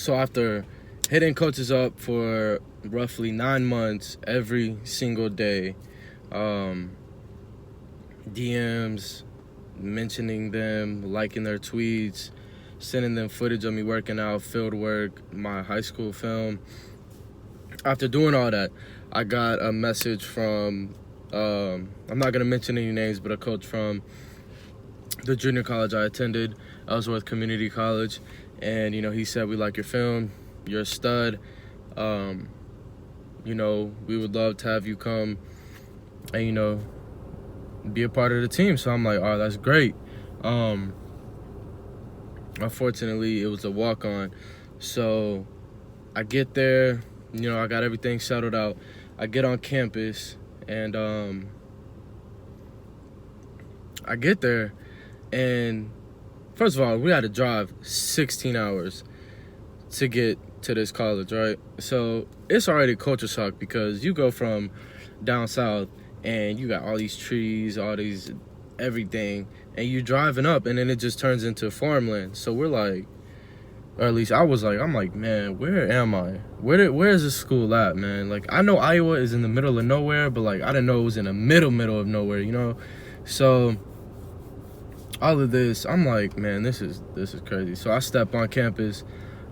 So after hitting coaches up for roughly 9 months, every single day, um, DMs, mentioning them, liking their tweets, sending them footage of me working out, field work, my high school film. After doing all that, I got a message from, I'm not going to mention any names, but a coach from the junior college I attended, Ellsworth Community College. And, he said, we like your film, you're a stud. We would love to have you come and, be a part of the team. So I'm like, oh, that's great. Unfortunately, it was a walk-on. So I get there, I got everything settled out. I get on campus, and I get there, and first of all, we had to drive 16 hours to get to this college, right? So it's already culture shock because you go from down south and you got all these trees, all these everything, and you driving up, and then it just turns into farmland. So we're like, or at least I'm like, man, where am I? Where is this school at, man? Like, I know Iowa is in the middle of nowhere, but like, I didn't know it was in the middle of nowhere, So all of this, I'm like, man, this is crazy. So I step on campus.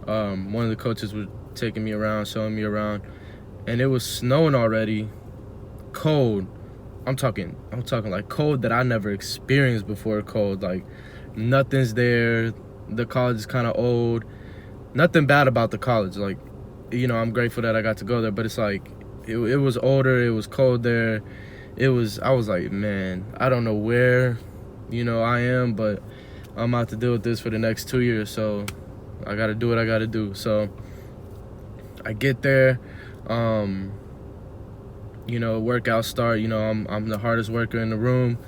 One of the coaches was taking me around, showing me around, and it was snowing already, cold. I'm talking like cold that I never experienced before. Cold, like nothing's there. The college is kind of old. Nothing bad about the college. Like, I'm grateful that I got to go there, but it's like it was older. It was cold there. I was like, man, I don't know where, I am, but I'm about to deal with this for the next 2 years. So I got to do what I got to do. So I get there, workout start. I'm the hardest worker in the room.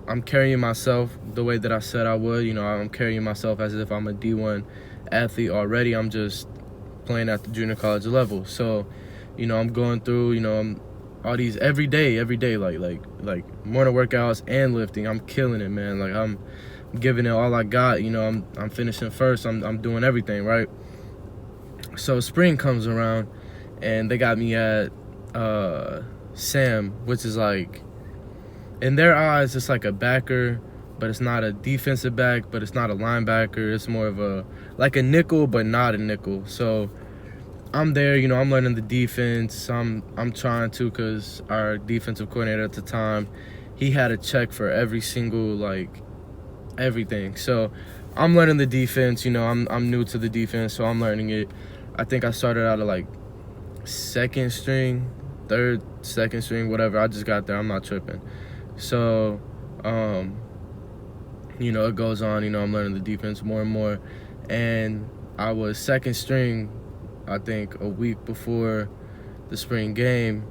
I'm carrying myself the way that I said I would. I'm carrying myself as if I'm a D1 athlete already. I'm just playing at the junior college level. So, I'm going through, I'm all these every day, like morning workouts and lifting. I'm killing it, man. Like, I'm giving it all I got. I'm finishing first. I'm doing everything, right? So spring comes around, and they got me at Sam, which is like, in their eyes, it's like a backer, but it's not a defensive back, but it's not a linebacker. It's more of like a nickel, but not a nickel. So I'm there, I'm learning the defense. I'm trying to, because our defensive coordinator at the time, he had a check for every single, everything. So I'm learning the defense. I'm new to the defense, so I'm learning it. I think I started out at second string, whatever. I just got there. I'm not tripping. So, it goes on. I'm learning the defense more and more. And I was second string, I think, a week before the spring game.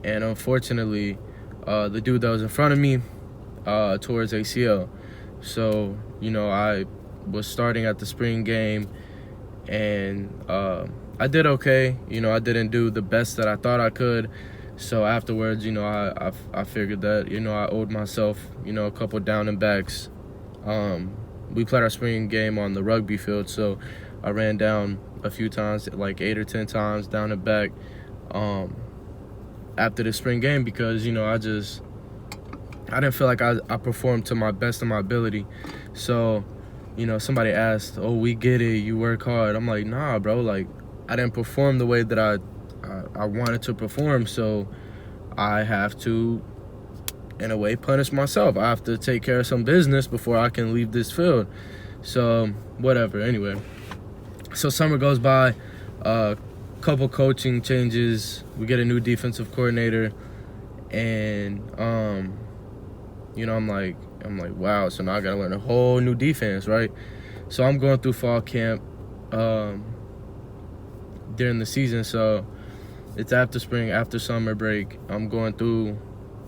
And unfortunately, the dude that was in front of me tore his ACL. So, I was starting at the spring game, and I did okay. I didn't do the best that I thought I could. So afterwards, I figured that, I owed myself, a couple down and backs. We played our spring game on the rugby field, so I ran down a few times, like 8 or 10 times down and back after the spring game, because, I didn't feel like I performed to my best of my ability. So, somebody asked, oh, we get it, you work hard. I'm like, nah, bro, like, I didn't perform the way that I wanted to perform, so I have to, in a way, punish myself. I have to take care of some business before I can leave this field. So, whatever, anyway. So summer goes by, couple coaching changes, we get a new defensive coordinator, and, I'm like, wow, so now I gotta learn a whole new defense, right? So I'm going through fall camp during the season, so it's after spring, after summer break. I'm going through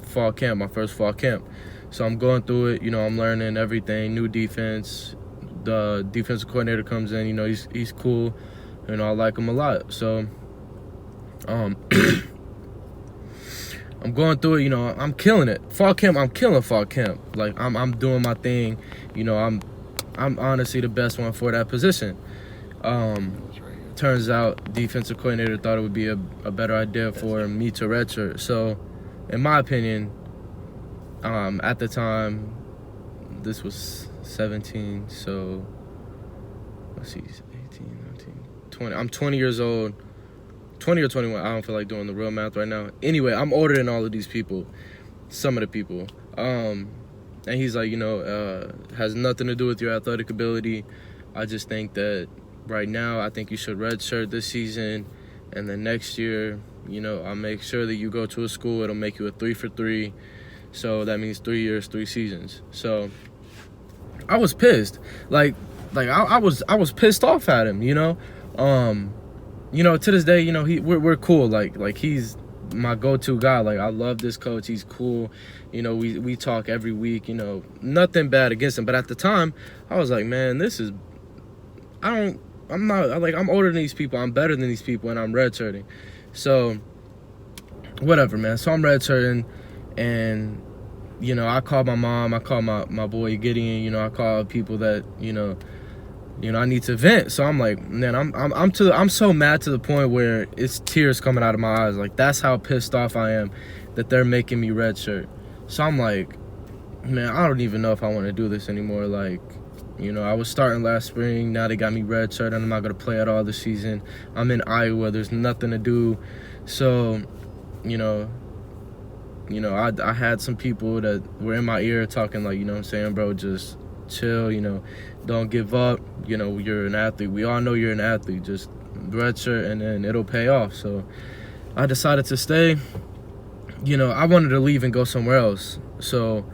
fall camp, my first fall camp. So I'm going through it, I'm learning everything, new defense. The defensive coordinator comes in, he's cool, I like him a lot. So I'm going through it, I'm killing it. Fall camp, I'm killing fall camp. Like, I'm doing my thing, I'm I'm honestly the best one for that position. Turns out defensive coordinator thought it would be a better idea for me to redshirt. So, in my opinion, at the time, this was 17, so let's see, 18, 19, 20. I'm 20 years old, 20 or 21. I don't feel like doing the real math right now. Anyway, I'm older than all of these people, some of the people. And he's like, has nothing to do with your athletic ability. I just think that right now, I think you should redshirt this season, and then next year, I'll make sure that you go to a school. It'll make you a 3 for 3. So that means 3 years, 3 seasons. So I was pissed. Like I was pissed off at him, to this day, we're cool. Like he's my go-to guy. Like, I love this coach. He's cool. We talk every week, nothing bad against him. But at the time, I was like, man, I'm older than these people. I'm better than these people, and I'm redshirting. So whatever, man. So I'm redshirting, and I called my mom, I called my boy Gideon, I called people that I need to vent. So I'm like, man, I'm so mad to the point where it's tears coming out of my eyes. Like, that's how pissed off I am that they're making me redshirt. So I'm like, man, I don't even know if I want to do this anymore. Like, I was starting last spring. Now they got me redshirt, and I'm not gonna play at all this season. I'm in Iowa. There's nothing to do. So, I had some people that were in my ear talking like, what I'm saying, bro, just chill, don't give up. You're an athlete. We all know you're an athlete. Just redshirt, and then it'll pay off. So I decided to stay. I wanted to leave and go somewhere else. So,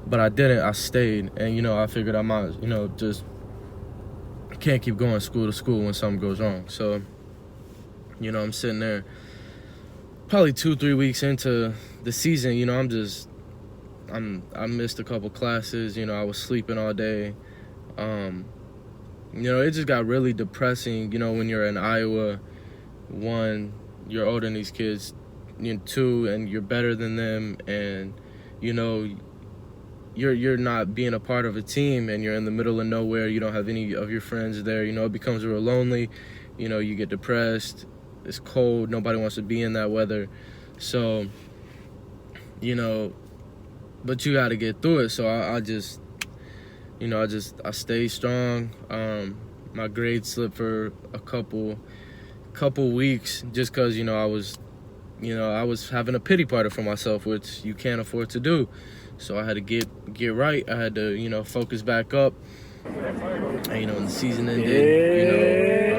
but I didn't. I stayed, and I figured I might, just can't keep going school to school when something goes wrong. So, I'm sitting there, probably 2-3 weeks into the season. I missed a couple classes. I was sleeping all day. It just got really depressing. When you're in Iowa, 1, you're older than these kids. 2, and you're better than them, and you're not being a part of a team, and you're in the middle of nowhere. You don't have any of your friends there. It becomes real lonely. You get depressed. It's cold. Nobody wants to be in that weather. So, but you got to get through it. So I just, I stayed strong. My grades slipped for a couple weeks just because, I was having a pity party for myself, which you can't afford to do. So I had to get right. I had to, focus back up. And, when the season ended,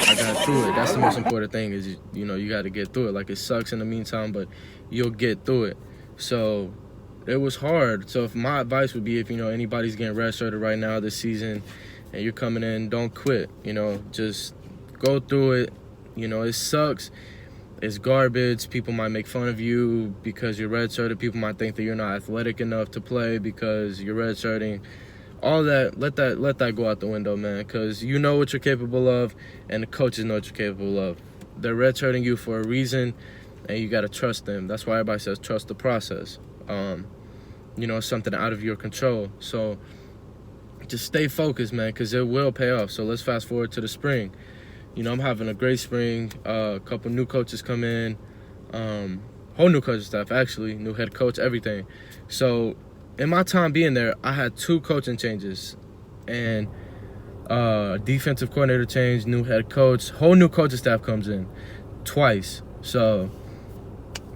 I got through it. That's the most important thing is, you got to get through it. Like, it sucks in the meantime, but you'll get through it. So it was hard. So if my advice would be, if, anybody's getting redshirted right now this season and you're coming in, don't quit. Just go through it. It sucks. It's garbage. People might make fun of you because you're redshirted. People might think that you're not athletic enough to play because you're redshirting. All that, let that go out the window, man, because you know what you're capable of, and the coaches know what you're capable of. They're redshirting you for a reason, and you got to trust them. That's why everybody says trust the process. It's something out of your control. So just stay focused, man, because it will pay off. So let's fast forward to the spring. I'm having a great spring. A couple new coaches come in. Whole new coaching staff, actually. New head coach, everything. So in my time being there, I had 2 coaching changes. And defensive coordinator change, new head coach. Whole new coaching staff comes in twice. So,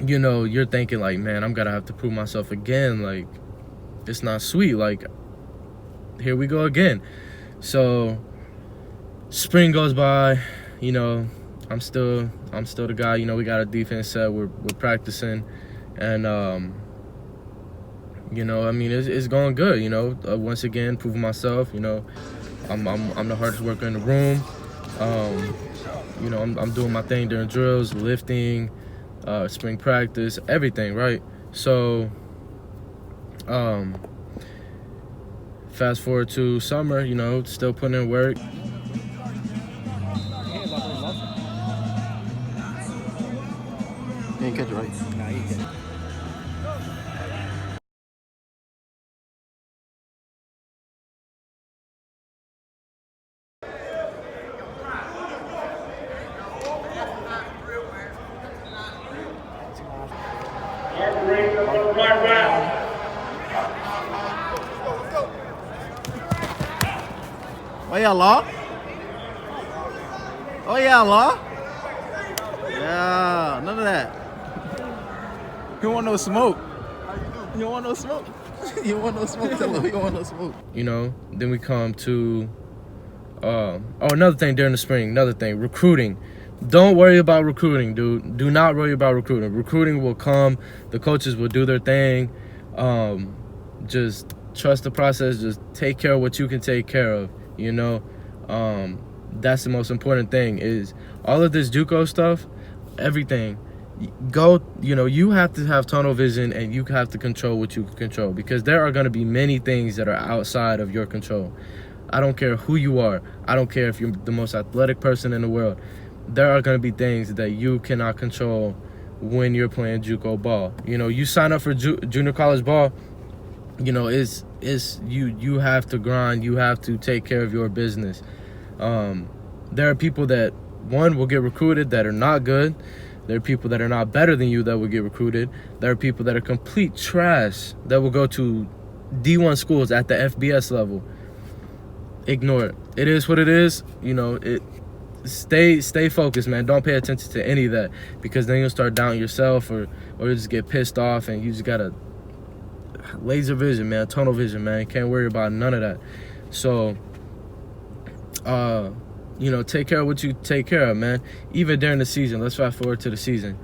you're thinking like, man, I'm going to have to prove myself again. Like, it's not sweet. Like, here we go again. So spring goes by, I'm still the guy. We got a defense set. We're practicing, and it's going good. Once again, proving myself. I'm the hardest worker in the room. I'm doing my thing during drills, lifting, spring practice, everything, right? So, fast forward to summer. Still putting in work. You didn't catch it right. Nah, you get it. Oh yeah, Law. Oh yeah, Law. Yeah, none of that. You want no smoke? You want no smoke? You want no smoke? Tell him you want no smoke. You know, then we come to another thing during the spring, recruiting. Don't worry about recruiting, dude. Do not worry about recruiting. Recruiting will come. The coaches will do their thing. Just trust the process. Just take care of what you can take care of, you know. That's the most important thing, is all of this Juco stuff, everything. You have to have tunnel vision, and you have to control what you can control, because there are going to be many things that are outside of your control. I don't care who you are. I don't care if you're the most athletic person in the world. There are going to be things that you cannot control when you're playing Juco ball. You know, you sign up for junior college ball, you know, you have to grind. You have to take care of your business. There are people that, one, will get recruited that are not good. There are people that are not better than you that will get recruited. There are people that are complete trash that will go to D1 schools at the FBS level. Ignore it. It is what it is. You know, stay focused, man. Don't pay attention to any of that, because then you'll start doubting yourself, or you just get pissed off, and you just gotta laser vision, man, tunnel vision, man. Can't worry about none of that. So you know, take care of what you take care of, man. Even during the season, let's fast forward to the season.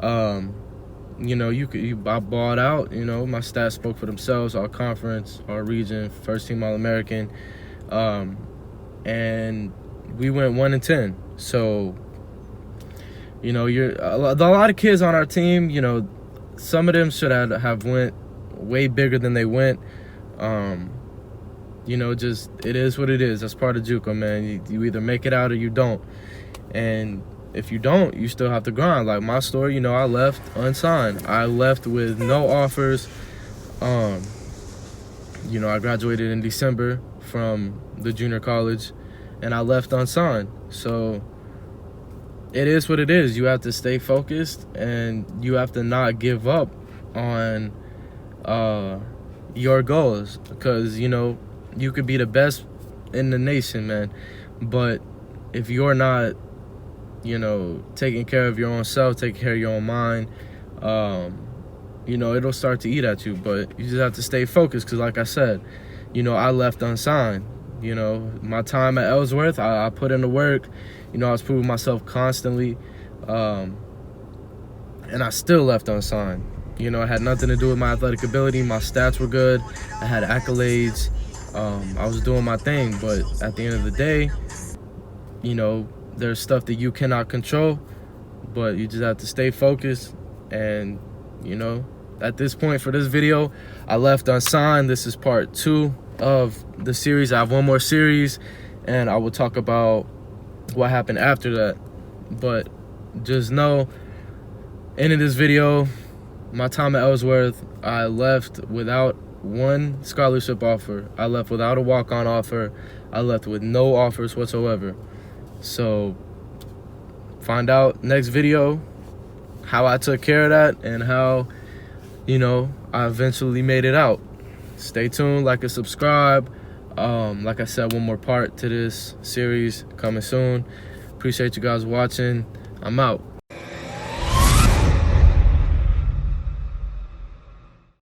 You know, I balled out. You know, my stats spoke for themselves. Our conference, our region, first team All-American, and we went 1-10. So, you know, a lot of kids on our team. You know, some of them should have went way bigger than they went. You know, just, it is what it is. That's part of Juco, man. You either make it out or you don't. And if you don't, you still have to grind. Like my story, you know, I left unsigned. I left with no offers. You know, I graduated in December from the junior college, and I left unsigned. So it is what it is. You have to stay focused, and you have to not give up on your goals, because, you know, you could be the best in the nation, man, but if you're not, you know, taking care of your own self, taking care of your own mind, you know, it'll start to eat at you. But you just have to stay focused, because like I said, you know, I left unsigned. You know, my time at Ellsworth, I put in the work. You know, I was proving myself constantly, and I still left unsigned. You know, it had nothing to do with my athletic ability. My stats were good. I had accolades. I was doing my thing, but at the end of the day, you know, there's stuff that you cannot control, but you just have to stay focused. And, you know, at this point for this video, I left unsigned. This is part 2 of the series. I have one more series, and I will talk about what happened after that. But just know, ending this video, my time at Ellsworth, I left without one scholarship offer. I left without a walk-on offer. I left with no offers whatsoever. So find out next video how I took care of that, and how, you know, I eventually made it out. Stay tuned, like and subscribe. Like I said, one more part to this series coming soon. Appreciate you guys watching. I'm out.